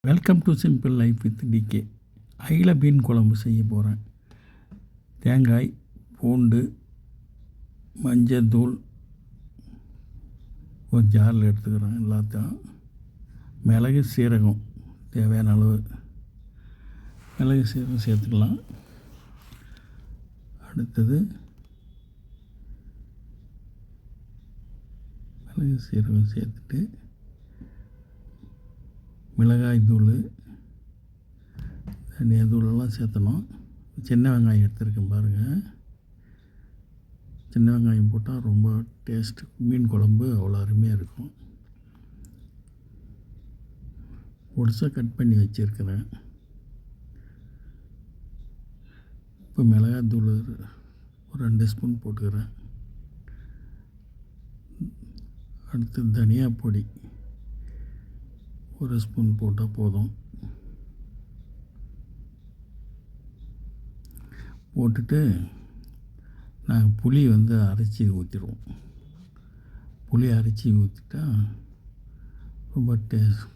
Welcome to simple life with DK. அயில மீன் குழம்பு செய்ய போகிறேன். தேங்காய், பூண்டு, மஞ்சத்தூள் ஒரு ஜாரில் எடுத்துக்கிறேன். எல்லாத்தையும் மிளகு, சீரகம் தேவையான அளவு மிளகு, சீரகம் சேர்த்துக்கலாம். அடுத்தது மிளகு, சீரகம் சேர்த்துட்டு மிளகாய் தூள், தனியா தூளெல்லாம் சேர்த்தணும். சின்ன வெங்காயம் எடுத்துருக்கேன் பாருங்கள். சின்ன வெங்காயம் போட்டால் ரொம்ப டேஸ்ட், மீன் குழம்பு அவ்வளோ அருமையாக இருக்கும். பொடிசாக கட் பண்ணி வச்சுருக்கிறேன். இப்போ மிளகாய் தூள் ஒரு 2 ஸ்பூன் போட்டுக்கிறேன். அடுத்து தனியா பொடி 1 ஸ்பூன் போட்டால் போதும். போட்டுட்டு நாங்கள் புளி அரைச்சி ஊற்றிடுவோம். புளி அரைச்சி ஊற்றிட்டா ரொம்ப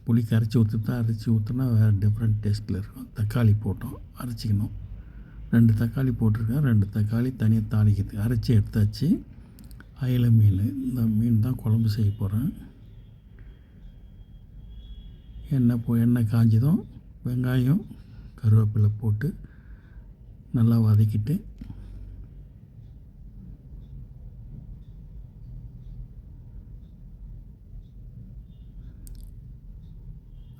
புளி கரைச்சி ஊற்றிட்டா, அரைச்சி ஊற்றினா வேறு டிஃப்ரெண்ட் டேஸ்ட்டில் இருக்கும். தக்காளி போட்டோம், அரைச்சிக்கணும். 2 தக்காளி போட்டிருக்கேன். 2 தக்காளி தனியாக தாளிக்கிறதுக்கு அரைச்சி எடுத்தாச்சு. அயில மீன், இந்த மீன் தான் குழம்பு செய்ய போகிறேன். எண்ணெய் காஞ்சதும் வெங்காயம், கருவேப்பிலை போட்டு நல்லா வதக்கிட்டு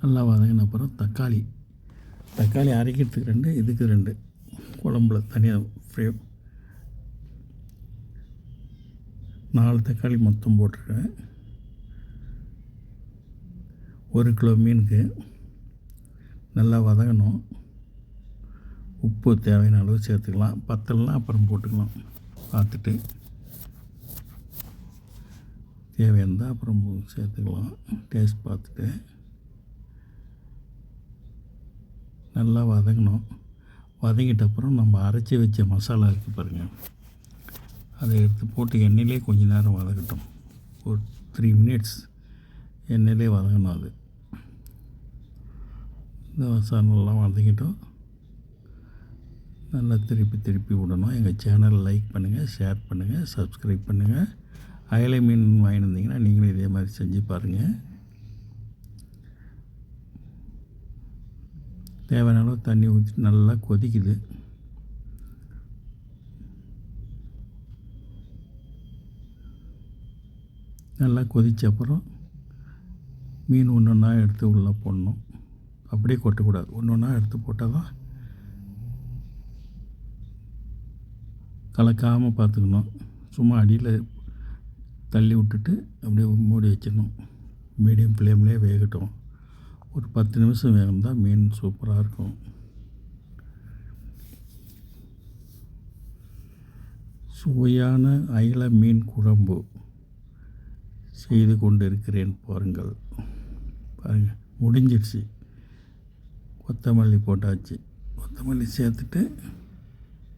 நல்லா வதங்கின அப்புறம் தக்காளி அரைக்கிறதுக்கு 2, இதுக்கு 2, குழம்புல தனியாக 4 தக்காளி மொத்தம் போட்டிருக்கேன். 1 கிலோ மீனுக்கு நல்லா வதங்கணும். உப்பு தேவையான அளவு சேர்த்துக்கலாம். பத்தலைனா அப்புறம் போட்டுக்கலாம். பார்த்துட்டு தேவையானதாக அப்புறம் சேர்த்துக்கலாம். டேஸ்ட் பார்த்துட்டு நல்லா வதங்கணும். வதங்கிட்ட அப்புறம் நம்ம அரைச்சி வச்ச மசாலா இருக்குது பாருங்கள், அதை எடுத்து போட்டு எண்ணெயிலே கொஞ்சம் நேரம் வதக்கட்டும். ஒரு 3 மினிட்ஸ் எண்ணெயிலே வதங்கணும். அது இந்த மசாலாலாம் வதங்கிட்டோம். நல்லா திருப்பி விடணும். எங்கள் சேனலை லைக் பண்ணுங்கள், ஷேர் பண்ணுங்கள், சப்ஸ்கிரைப் பண்ணுங்கள். அயிலை மீன் வாங்கிட்டு வந்தீங்கன்னா நீங்களும் இதே மாதிரி செஞ்சு பாருங்கள். தேவையான அளவு தண்ணி ஊற்றி நல்லா கொதிக்குது. நல்லா கொதித்த அப்புறம் மீன் ஒன்றா எடுத்து உள்ளே போடணும். அப்படியே கொட்டக்கூடாது. ஒன்றா எடுத்து போட்டால் தான் கலக்காமல் பார்த்துக்கணும். சும்மா அடியில் தள்ளி விட்டுட்டு அப்படியே மூடி வச்சிடணும். மீடியம் ஃப்ளேம்லேயே வேகட்டும். ஒரு 10 நிமிஷம் வேகணும், மீன் சூப்பராக இருக்கும். சுவையான அயில மீன் குழம்பு செய்து கொண்டு இருக்கிறேன் பாருங்கள். முடிஞ்சிடுச்சு. கொத்தமல்லி போட்டாச்சு. கொத்தமல்லி சேர்த்துட்டு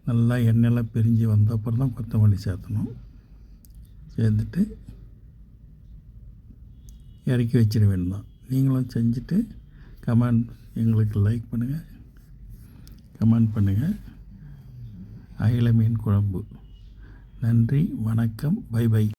நல்லா எண்ணெயெல்லாம் பிரிஞ்சு வந்த அப்புறம் தான் கொத்தமல்லி சேர்த்தணும். சேர்த்துட்டு இறக்கி வச்சிட வேண்டாம். நீங்களும் செஞ்சுட்டு எங்களுக்கு லைக் பண்ணுங்கள், கமெண்ட் பண்ணுங்கள். அயில மீன் குழம்பு. நன்றி, வணக்கம், பை பை.